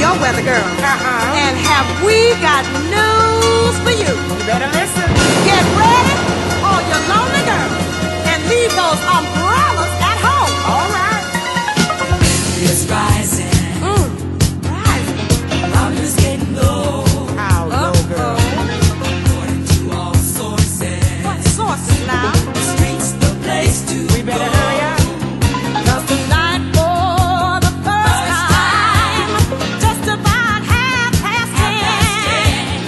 your weather girl. And have we got news for you? You better listen. Get ready, all you lonely girls, and leave those umbrellas at home. All right. It's rising. Rising. Problems getting low. How low, girl? According to all sources. What sources now? The streets, the place to We better go. hurry up. Just tonight for the first time, just about 10:30.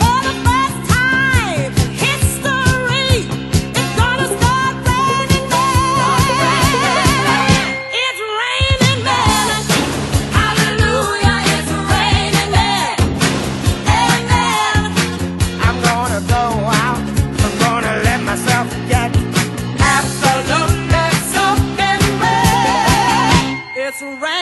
For the first time in history, it's gonna start raining men. It's raining men. Hallelujah, it's raining men. Amen. I'm gonna go out. I'm gonna let myself get absolutely soaking wet. It's raining.